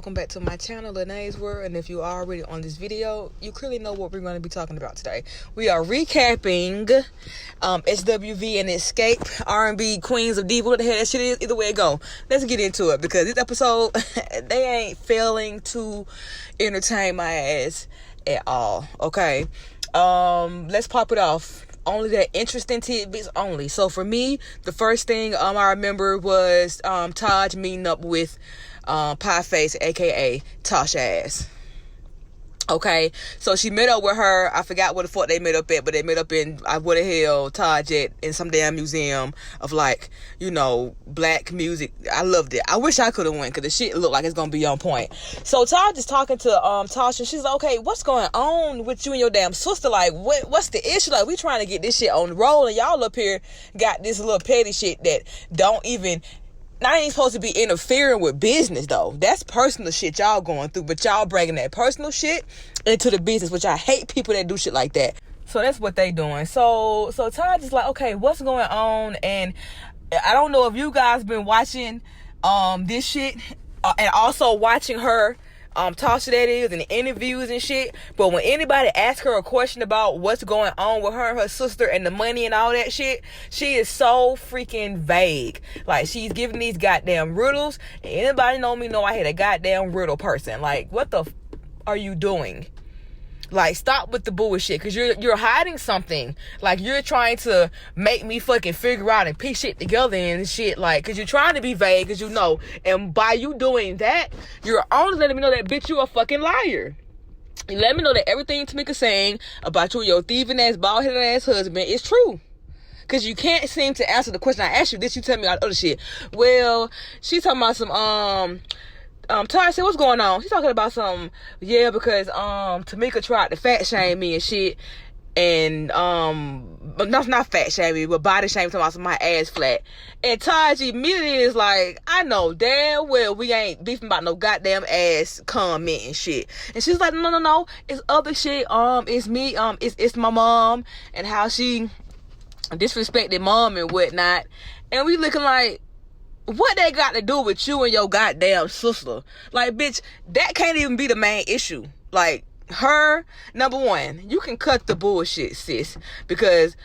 welcome back to my channel, Lene's World. And if you are already on this video, you clearly know what we're going to be talking about today. We are recapping SWV and Xscape, R&B Queens of Diva, what the hell that shit is. Either way it go, let's get into it, because this episode they ain't failing to entertain my ass at all. Okay, let's pop it off. Only that interesting tidbits only. So for me, the first thing I remember was Taj meeting up with Pie Face, aka Tasha ass. Okay, so she met up with her. I forgot what the fuck they met up at, but they met up in what the hell Taj at, in some damn museum of, like, you know, black music. I loved it. I wish I could have went, because the shit looked like it's gonna be on point. So Taj is talking to Tasha. She's like, okay, what's going on with you and your damn sister? Like, what's the issue? Like, we trying to get this shit on the roll, and y'all up here got this little petty shit that don't even, not ain't supposed to be interfering with business, though. That's personal shit y'all going through, but y'all bringing that personal shit into the business, which I hate people that do shit like that. So that's what they doing. So Taj is like, okay, what's going on? And I don't know if you guys been watching this shit and also watching her, Tasha that is, and the interviews and shit. But when anybody asks her a question about what's going on with her and her sister and the money and all that shit, she is so freaking vague. Like, she's giving these goddamn riddles. And anybody know me know I hate a goddamn riddle person. Like, what the are you doing? Like, stop with the bullshit, because you're hiding something. Like, you're trying to make me fucking figure out and piece shit together and shit. Like, because you're trying to be vague, because you know. And by you doing that, you're only letting me know that, bitch, you a fucking liar. You let me know that everything Tamika saying about you and your thieving ass, bald-headed ass husband is true. Because you can't seem to answer the question I asked you. This, you tell me all the other shit. Well, she's talking about some, Taj said, what's going on? She's talking about some, yeah, because Tamika tried to fat shame me and shit, and not fat shame me, but body shame, talking about some my ass flat. And Taj immediately is like, I know damn well we ain't beefing about no goddamn ass comment and shit. And she's like, no, it's other shit. It's me, it's my mom and how she disrespected mom and whatnot. And we looking like, what they got to do with you and your goddamn sister? Like, bitch, that can't even be the main issue. Like, her, number one, you can cut the bullshit, sis, because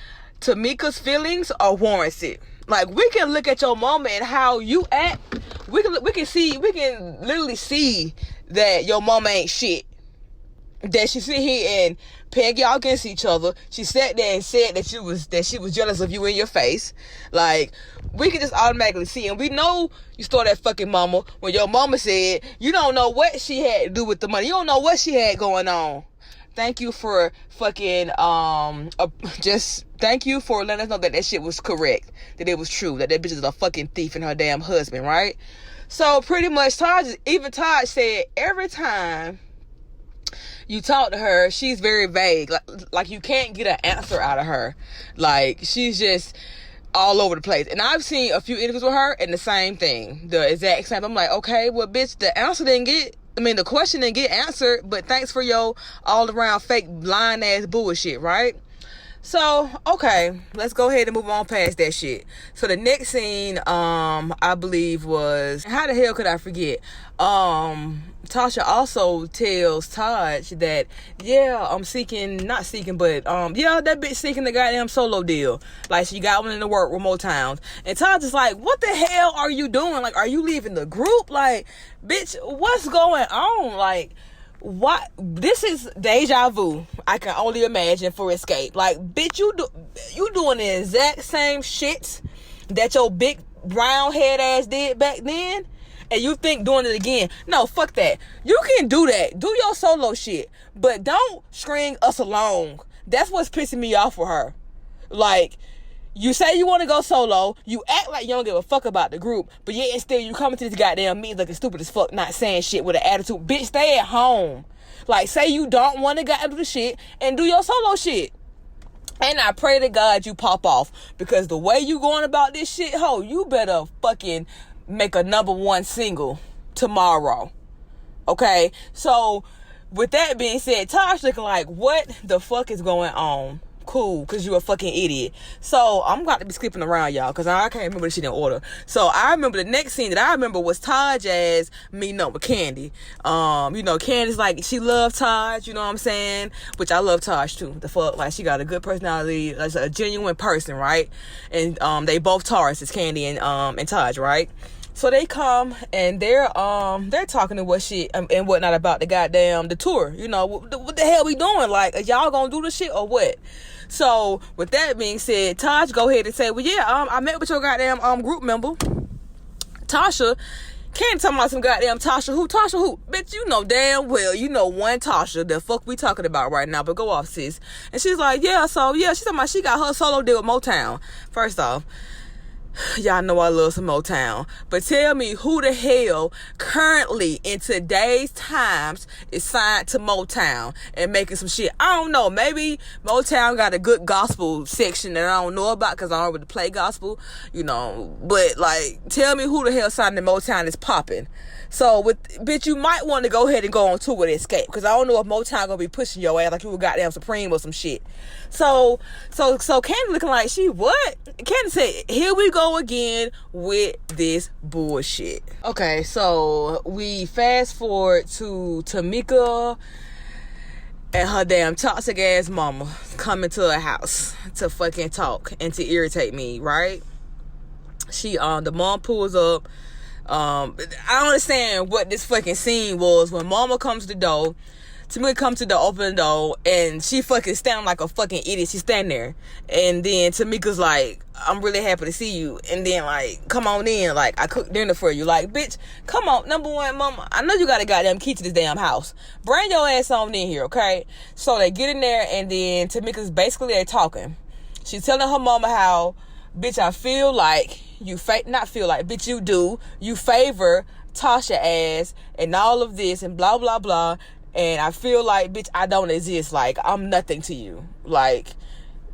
Tamika's feelings are warranted. Like, we can look at your mama and how you act. We can literally see that your mama ain't shit. That she sit here and peg y'all against each other. She sat there and said that she was jealous of you in your face. Like, we can just automatically see, and we know you stole that fucking mama when your mama said you don't know what she had to do with the money. You don't know what she had going on. Thank you for fucking just thank you for letting us know that that shit was correct, that it was true, that bitch is a fucking thief and her damn husband, right? So pretty much Taj said every time you talk to her, she's very vague. Like you can't get an answer out of her. Like, she's just all over the place. And I've seen a few interviews with her and the same thing. The exact same. I'm like, okay, well, bitch, the question didn't get answered, but thanks for your all-around fake lying ass bullshit, right? So, okay, let's go ahead and move on past that shit. So the next scene, I believe was, how the hell could I forget? Tasha also tells Taj that, yeah, that bitch seeking the goddamn solo deal. Like, she got one in the work with Motown. And Taj is like, what the hell are you doing? Like, are you leaving the group? Like, bitch, what's going on? Like, what? This is deja vu, I can only imagine, for Xscape. Like, bitch, you doing the exact same shit that your big brown head ass did back then, and you think doing it again. No, fuck that. You can do that. Do your solo shit, but don't string us along. That's what's pissing me off with her. Like, you say you want to go solo, you act like you don't give a fuck about the group, but yet and still you coming to this goddamn meeting looking stupid as fuck, not saying shit with an attitude. Bitch, stay at home. Like, say you don't want to go do the shit and do your solo shit. And I pray to God you pop off, because the way you going about this shit, ho, you better fucking make a #1 single tomorrow. Okay? So, with that being said, Taj looking like, what the fuck is going on? cool, because you a fucking idiot. So I'm about to be skipping around, y'all, because I can't remember the shit in order. So I remember the next scene that I remember was Taj as meeting up with Candy. You know, Candy's like, she loved Taj, you know what I'm saying? Which I love Taj too. The fuck, like, she got a good personality, like a genuine person, right? And they both Tauruses, Candy and Taj, right? So they come and they're talking to what shit and whatnot about the tour. You know, what the hell we doing? Like, are y'all gonna do the shit or what? So with that being said, Taj go ahead and say, well, yeah, I met with your goddamn group member, Tasha. Can't talk about some goddamn Tasha who? Tasha who? Bitch, you know damn well, you know one Tasha. The fuck we talking about right now, but go off, sis. And she's like, yeah, so yeah, she's talking about she got her solo deal with Motown. First off, y'all know I love some Motown, but tell me who the hell currently in today's times is signed to Motown and making some shit. I don't know, maybe Motown got a good gospel section that I don't know about because I don't really play gospel, you know, but like, tell me who the hell signed to Motown is popping. So with, bitch, you might want to go ahead and go on tour with Xscape, because I don't know if Motown gonna be pushing your ass like you were goddamn Supreme or some shit. So Candy looking like she what? Candy said, here we go again with this bullshit. Okay, so we fast forward to Tamika and her damn toxic ass mama coming to her house to fucking talk and to irritate me, right? She the mom pulls up. I don't understand what this fucking scene was when mama comes to the door. Tamika comes to the open door and she fucking standing like a fucking idiot. She's standing there. And then Tamika's like, I'm really happy to see you. And then like, come on in. Like, I cooked dinner for you. Like, bitch, come on. Number one, mama, I know you got a goddamn key to this damn house. Bring your ass on in here, okay? So they get in there and then Tamika's basically there talking. She's telling her mama how, bitch, I feel like bitch, you do. You favor Tasha ass and all of this and blah, blah, blah. And I feel like, bitch, I don't exist. Like, I'm nothing to you. Like,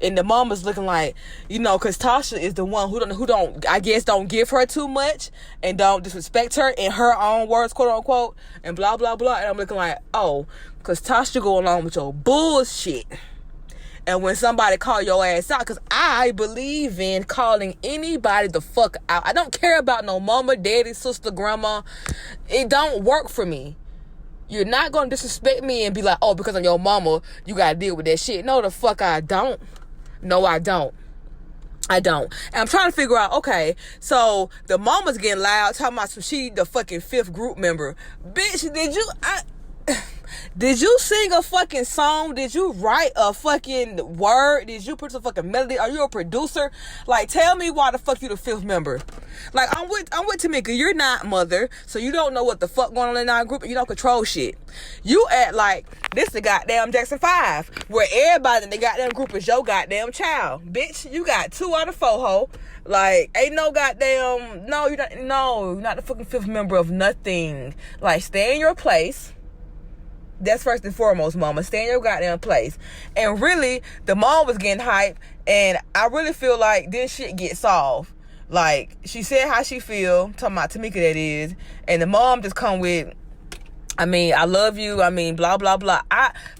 and the mama's looking like, you know, because Tasha is the one who don't give her too much and don't disrespect her in her own words, quote unquote, and blah, blah, blah. And I'm looking like, oh, because Tasha go along with your bullshit. And when somebody call your ass out, because I believe in calling anybody the fuck out. I don't care about no mama, daddy, sister, grandma. It don't work for me. You're not going to disrespect me and be like, oh, because I'm your mama, you got to deal with that shit. No, the fuck I don't. No, I don't. I don't. And I'm trying to figure out, okay, so the mama's getting loud, talking about she the fucking fifth group member. Bitch, did you sing a fucking song? Did you write a fucking word? Did you put a fucking melody? Are you a producer? Like, tell me why the fuck you the fifth member. Like, I'm with Tamika. You're not mother, so you don't know what the fuck going on in our group, and you don't control shit. You act like this the goddamn Jackson 5, where everybody in the goddamn group is your goddamn child. Bitch, you got 2 out of 4, ho. Like, ain't no goddamn, you're not the fucking fifth member of nothing. Like, stay in your place. That's first and foremost, mama. Stay in your goddamn place. And really, the mom was getting hyped, and I really feel like this shit get solved. Like, she said how she feel, talking about Tamika that is, and the mom just come with, I mean, I love you, I mean, blah, blah, blah.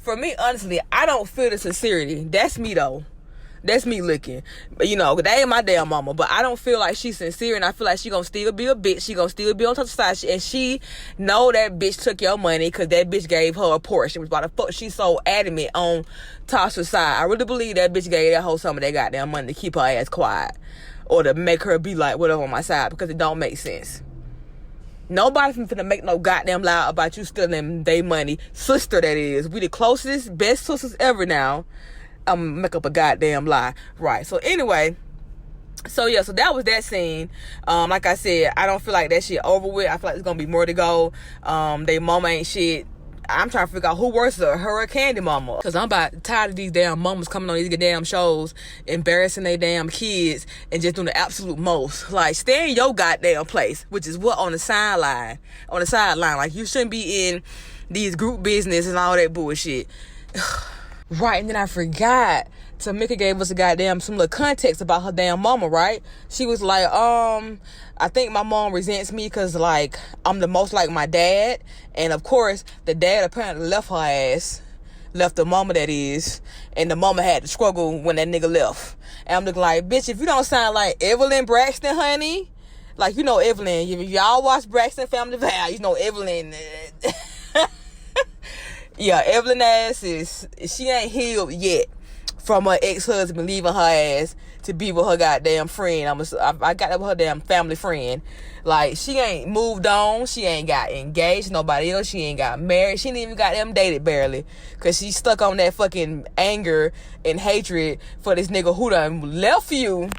For me, honestly, I don't feel the sincerity. That's me, though. That's me looking. But, you know, that ain't my damn mama. But I don't feel like she's sincere, and I feel like she gonna still be a bitch. She gonna still be on top of society. And she know that bitch took your money because that bitch gave her a portion. Why the fuck she's so adamant on Tasha's side? I really believe that bitch gave that whole some of that goddamn money to keep her ass quiet. Or to make her be like, whatever on my side. Because it don't make sense. Nobody's finna make no goddamn loud about you stealing their money. Sister, that is. We the closest, best sisters ever now. I'm gonna make up a goddamn lie. Right. So anyway, so that was that scene. Like I said, I don't feel like that shit over with. I feel like there's gonna be more to go. They mama ain't shit. I'm trying to figure out who worse, her or Candy mama. Cause I'm about tired of these damn mamas coming on these damn shows, embarrassing their damn kids and just doing the absolute most. Like, stay in your goddamn place, which is what on the sideline. Like, you shouldn't be in these group business and all that bullshit. Right, and then I forgot. Tamika gave us some little context about her damn mama, right? She was like, I think my mom resents me because, like, I'm the most like my dad. And, of course, the dad apparently left her ass left the mama, that is, and the mama had to struggle when that nigga left. And I'm looking like, bitch, if you don't sound like Evelyn Braxton, honey, like, you know Evelyn, if y'all watch Braxton Family Values, you know Evelyn. Yeah, Evelyn ass she ain't healed yet from her ex-husband leaving her ass to be with her goddamn friend. I got that with her damn family friend. Like, she ain't moved on. She ain't got engaged to nobody else. She ain't got married. She ain't even got them dated barely. Because she stuck on that fucking anger and hatred for this nigga who done left you,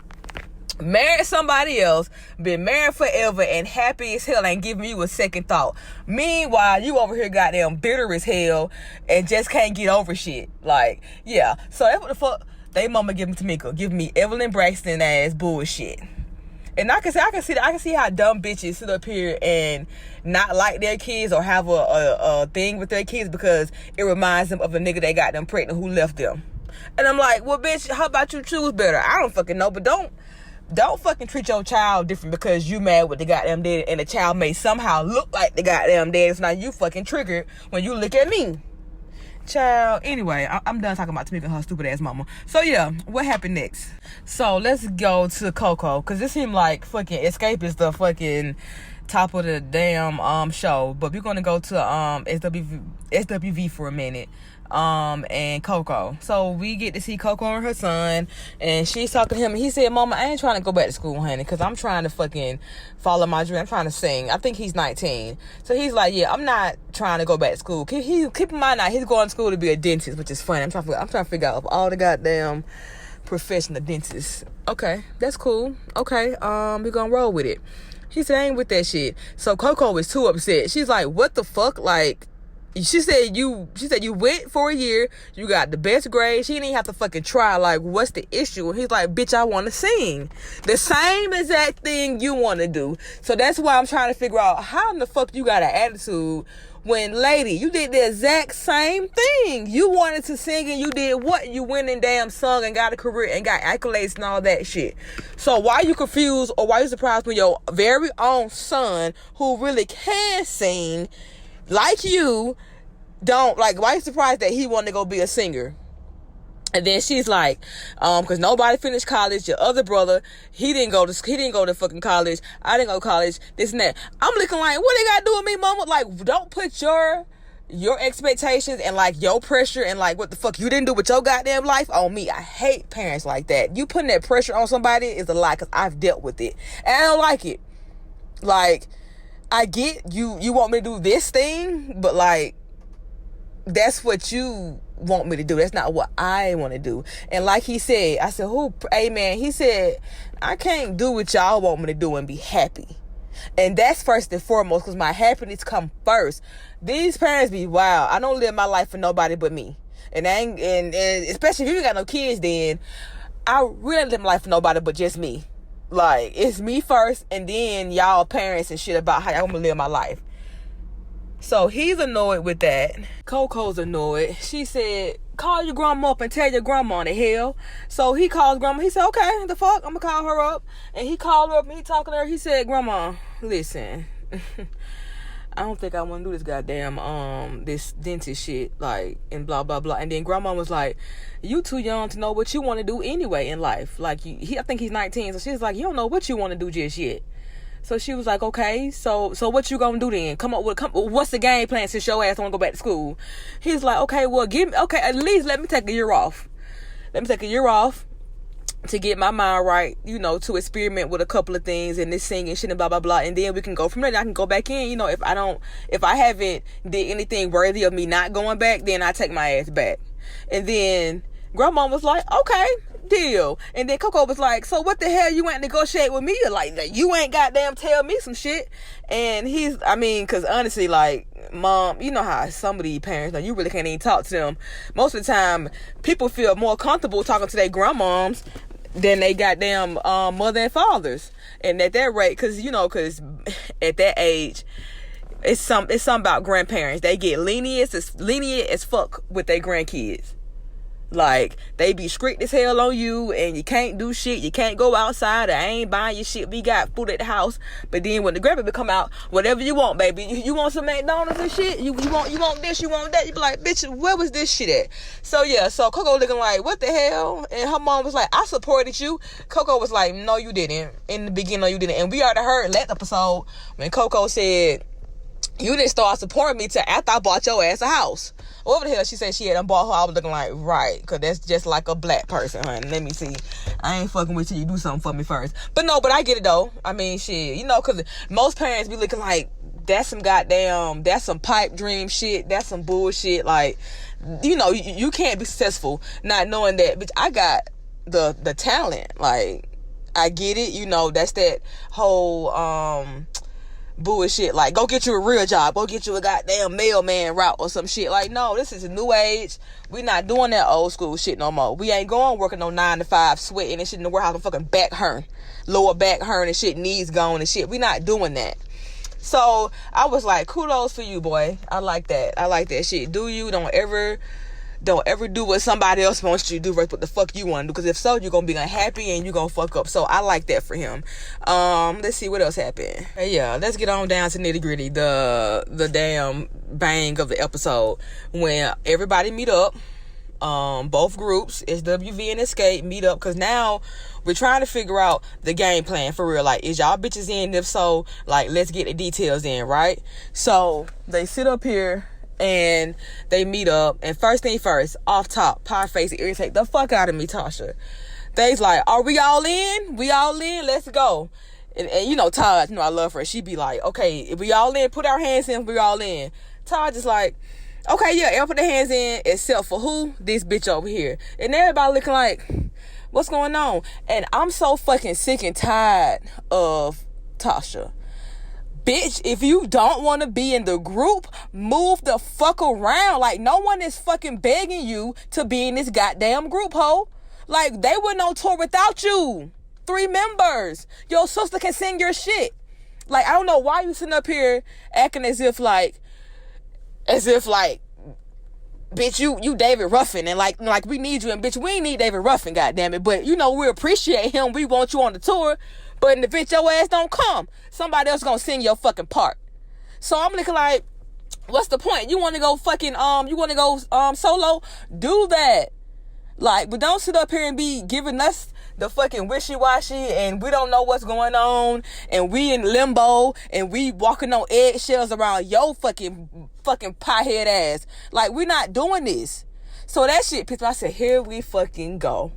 married somebody else, been married forever, and happy as hell, ain't giving you a second thought. Meanwhile, you over here goddamn bitter as hell and just can't get over shit. Like, yeah. So that's what the fuck they mama giving Tamika, giving me Evelyn Braxton ass bullshit. And I can see how dumb bitches sit up here and not like their kids or have a thing with their kids because it reminds them of a nigga they got them pregnant who left them. And I'm like, well, bitch, how about you choose better? I don't fucking know, but don't fucking treat your child different because you mad with the goddamn daddy and the child may somehow look like the goddamn daddy. So now you fucking triggered when you look at me. Child. Anyway, I'm done talking about Tamika and her stupid ass mama. So yeah, what happened next? So let's go to Coco, because it seemed like fucking Xscape is the fucking top of the damn show. But we're gonna go to SWV for a minute. And Coco. So we get to see Coco and her son, and she's talking to him, and he said, Mama, I ain't trying to go back to school, honey, because I'm trying to fucking follow my dream. I'm trying to sing. I think he's 19. So he's like, yeah, I'm not trying to go back to school. Keep in mind now, he's going to school to be a dentist, which is funny. I'm trying to figure out all the goddamn professional dentists. Okay, that's cool. Okay, we're gonna roll with it. He said, I ain't with that shit. So Coco was too upset. She's like, what the fuck? Like, she said you went for a year, you got the best grade, she didn't even have to fucking try. Like, what's the issue? And he's like, bitch, I want to sing the same exact thing you want to do. So that's why I'm trying to figure out how in the fuck you got an attitude when, lady, you did the exact same thing. You wanted to sing and you did what? You went and damn sung and got a career and got accolades and all that shit. So why you confused or why you surprised when your very own son, who really can sing like you, don't, like, why you surprised that he wanted to go be a singer? And then she's like, because nobody finished college. Your other brother, he didn't go to fucking college. I didn't go to college. This and that. I'm looking like, what they got to do with me, mama? Like, don't put your expectations and like your pressure and like what the fuck you didn't do with your goddamn life on me. I hate parents like that. You putting that pressure on somebody is a lie, because I've dealt with it and I don't like it. Like, I get you want me to do this thing, but like, that's what you want me to do. That's not what I want to do. And like he said, I said, who? Amen. He said, I can't do what y'all want me to do and be happy. And that's first and foremost, because my happiness come first. These parents be wild. I don't live my life for nobody but me. And especially if you got no kids, then I really live my life for nobody but just me. Like, it's me first, and then y'all parents and shit about how y'all want me to live my life. So he's annoyed with that. Coco's annoyed. She said, call your grandma up and tell your grandma the hell. So he calls grandma. He said, okay, the fuck, I'm gonna call her up. And he called her up and he talking to her. He said, Grandma, listen, I don't think I want to do this goddamn this dentist shit, like, and blah blah blah. And then grandma was like, you too young to know what you want to do anyway in life. Like, I think he's 19, so she's like, you don't know what you want to do just yet. So she was like, okay, so what you gonna do then? What's the game plan since your ass don't wanna go back to school? He's like, okay, well, at least let me take a year off. Let me take a year off to get my mind right, to experiment with a couple of things and this singing shit and blah, blah, blah. And then we can go from there. I can go back in, if I haven't did anything worthy of me not going back, then I take my ass back. And then grandma was like, okay, deal. And then Coco was like, so what the hell you ain't negotiate with me? Like, you ain't goddamn tell me some shit. And because honestly, like, mom, you know how some of these parents, you really can't even talk to them. Most of the time, people feel more comfortable talking to their grandmoms than they goddamn mother and fathers. And at that rate, because at that age, it's something about grandparents. They get lenient as fuck with their grandkids. Like, they be strict as hell on you, and you can't do shit. You can't go outside. I ain't buying your shit. We got food at the house. But then when the grandbaby come out, whatever you want, baby. You want some McDonald's and shit? You want this, you want that? You be like, bitch, where was this shit at? So yeah, so Coco looking like, what the hell? And her mom was like, I supported you. Coco was like, no, you didn't. In the beginning, no, you didn't. And we already heard last episode when Coco said, you didn't start supporting me till after I bought your ass a house. Whatever the hell she said she had bought her, I was looking like, right, because that's just like a black person, honey. Let me see. I ain't fucking with you do something for me first. But I get it, though. I mean, shit, because most parents be looking like, that's some pipe dream shit. That's some bullshit. Like, you can't be successful not knowing that, bitch, I got the talent. Like, I get it. That's that whole, bullshit, like, go get you a real job, go get you a goddamn mailman route or some shit. Like, no, this is a new age. We not doing that old school shit no more. We ain't going working no 9 to 5, sweating and shit in the warehouse, fucking back hurting, lower back hurting and shit, knees gone and shit. We not doing that. So I was like, kudos for you, boy. I like that shit. Do you? Don't ever do what somebody else wants you to do versus what the fuck you want to do, because if so, you're gonna be unhappy and you're gonna fuck up. So I like that for him. Let's see what else happened. Yeah, let's get on down to nitty gritty. The damn bang of the episode when everybody meet up, both groups, SWV and Xscape, meet up, because now we're trying to figure out the game plan for real. Like, is y'all bitches in? If so, like, let's get the details in, right? So they sit up here and they meet up, and first thing first, off top, pie face, irritate the fuck out of me, Tasha. They's like, are we all in? We all in? Let's go. And Taj, I love her. She be like, okay, if we all in, put our hands in, we all in. Taj is like, okay, yeah, everyone put their hands in, except for who? This bitch over here. And everybody looking like, what's going on? And I'm so fucking sick and tired of Tasha. Bitch, if you don't want to be in the group, move the fuck around. Like, no one is fucking begging you to be in this goddamn group, ho. Like, they went on tour without you. 3 members. Your sister can sing your shit. Like, I don't know why you sitting up here acting as if, bitch, you David Ruffin, and like we need you, and bitch, we ain't need David Ruffin, goddammit. But, we appreciate him. We want you on the tour. But in the bitch, your ass don't come, somebody else gonna sing your fucking part. So I'm looking like, what's the point? You want to go fucking, solo? Do that. Like, but don't sit up here and be giving us the fucking wishy-washy, and we don't know what's going on, and we in limbo, and we walking on eggshells around your fucking piehead ass. Like, we're not doing this. So that shit pissed me. I said, here we fucking go.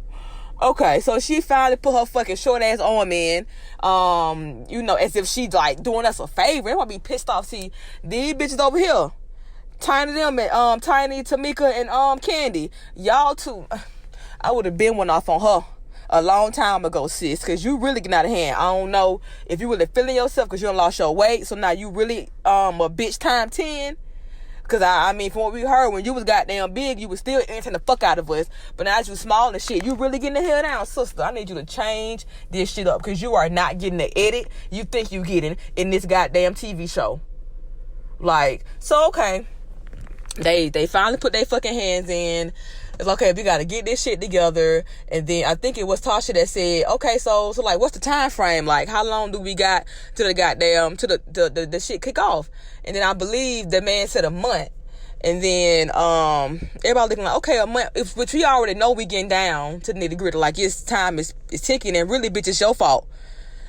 Okay, so she finally put her fucking short ass arm in, as if she like doing us a favor. They want to be pissed off. See, these bitches over here, Tiny Tamika and Candy, y'all two, I would have been one off on her a long time ago, sis, because you really getting out of hand. I don't know if you really feeling yourself because you done lost your weight, so now you really a bitch time 10. Because, I mean, from what we heard, when you was goddamn big, you was still irritating the fuck out of us. But now that you small and shit, you really getting the hell down, sister. I need you to change this shit up, because you are not getting the edit you think you getting in this goddamn TV show. Like, so, okay. They finally put their fucking hands in. It's okay, we gotta get this shit together. And then I think it was Tasha that said, okay, so like, what's the time frame? Like, how long do we got to the goddamn, to the shit kick off? And then I believe the man said a month. And then everybody looking like, okay, a month, which we already know we getting down to the nitty gritty. Like, it's time is ticking, and really, bitch, it's your fault.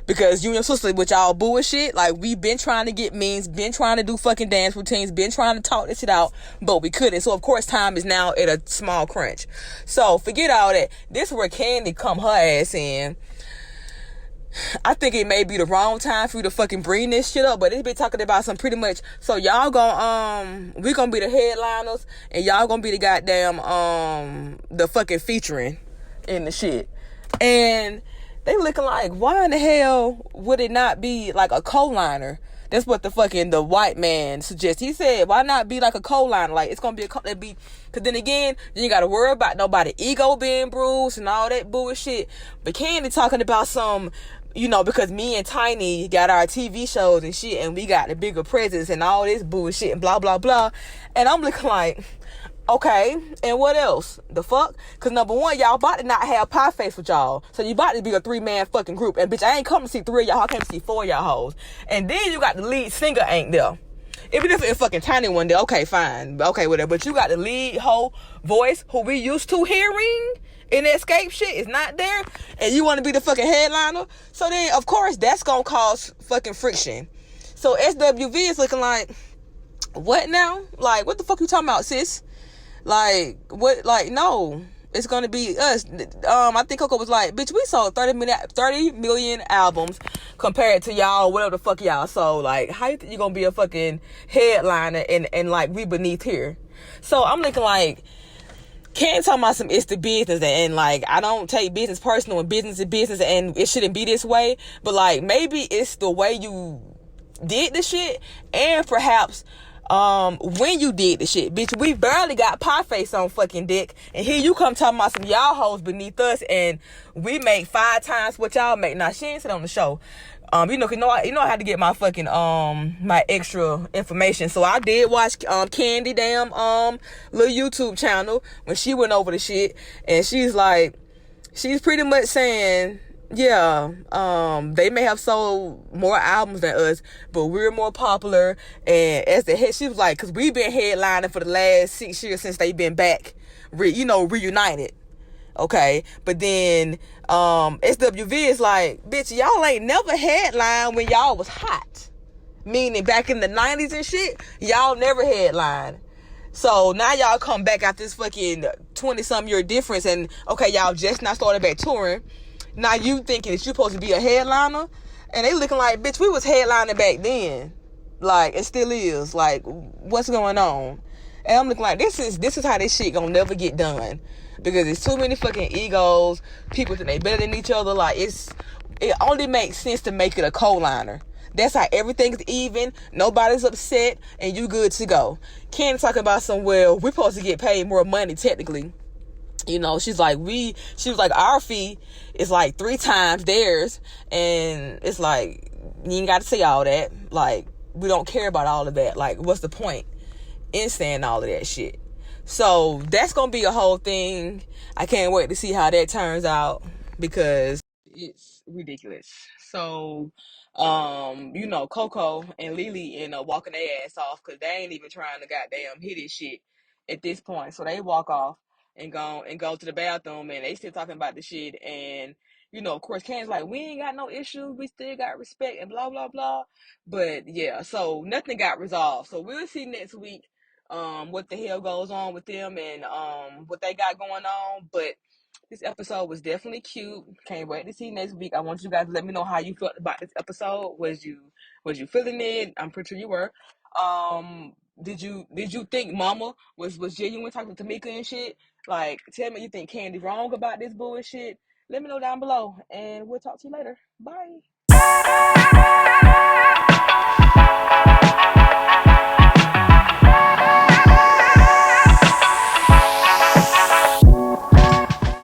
Because you and your sister with y'all bullshit, like, we been trying to get memes, been trying to do fucking dance routines, been trying to talk this shit out, but we couldn't. So, of course, time is now at a small crunch. So, forget all that. This is where Candy come her ass in. I think it may be the wrong time for you to fucking bring this shit up, but it's been talking about some pretty much, so y'all gonna, we gonna be the headliners, and y'all gonna be the goddamn, the fucking featuring in the shit. And they looking like, why in the hell would it not be like a co-liner? That's what the white man suggests. He said, why not be like a co-liner? Like, it's gonna be because then again, you gotta worry about nobody ego being bruised and all that bullshit. But Candy talking about some, because me and Tiny got our TV shows and shit, and we got the bigger presence and all this bullshit and blah, blah, blah. And I'm looking like, Okay, and what else? The fuck? Because number one, y'all about to not have pie face with y'all. So you about to be a 3-man fucking group. And bitch, I ain't come to see 3 of y'all. I came to see 4 of y'all hoes. And then you got the lead singer ain't there. Even if it's a fucking tiny one there, okay, fine. Okay, whatever. But you got the lead hoe voice who we used to hearing in that Xscape shit is not there. And you want to be the fucking headliner. So then, of course, that's going to cause fucking friction. So SWV is looking like, what now? Like, what the fuck you talking about, sis? Like, what? Like, no, it's gonna be us. I think Coco was like, bitch, we sold 30 million albums compared to y'all, whatever the fuck y'all sold. Like, how you think you gonna be a fucking headliner and like we beneath here? So I'm looking like, can't talk about some, it's the business, and like, I don't take business personal, and business is business, and it shouldn't be this way. But like, maybe it's the way you did the shit, and perhaps when you did the shit. Bitch, we barely got pie face on fucking dick, and here you come talking about some y'all hoes beneath us, and we make 5 times what y'all make. Now, she ain't sit on the show. You know I had to get my fucking my extra information. So I did watch Candy damn little YouTube channel when she went over the shit, and she's pretty much saying, yeah, they may have sold more albums than us, but we're more popular. And as the head, she was like, because we've been headlining for the last 6 years since they've been back, reunited. Okay, but then SWV is like, bitch, y'all ain't never headlined when y'all was hot. Meaning back in the 90s and shit, y'all never headlined. So now y'all come back after this fucking 20-something year difference, and okay, y'all just now started back touring. Now you thinking that you supposed to be a headliner, and they looking like, bitch, we was headlining back then, like, it still is. Like, what's going on? And I'm looking like, this is how this shit gonna never get done, because it's too many fucking egos. People think they better than each other. Like, it only makes sense to make it a co-liner. That's how everything's even. Nobody's upset, and you good to go. Can't talk about somewhere we're supposed to get paid more money technically. You know, she was like, our fee is like 3 times theirs, and it's like, you ain't got to say all that. Like, we don't care about all of that. Like, what's the point in saying all of that shit? So that's gonna be a whole thing. I can't wait to see how that turns out, because it's ridiculous. So Coco and Lily end up walking their ass off, because they ain't even trying to goddamn hit this shit at this point. So they walk off and go to the bathroom, and they still talking about the shit. And of course, Ken's like, we ain't got no issue, we still got respect, and blah blah blah. But yeah, so nothing got resolved. So we'll see next week what the hell goes on with them, and what they got going on. But this episode was definitely cute. Can't wait to see next week. I want you guys to let me know how you felt about this episode. Was you feeling it? I'm pretty sure you were. Did you think Mama was genuine talking to Tamika and shit? Like, tell me you think Candy wrong about this bullshit. Let me know down below, and we'll talk to you later. Bye.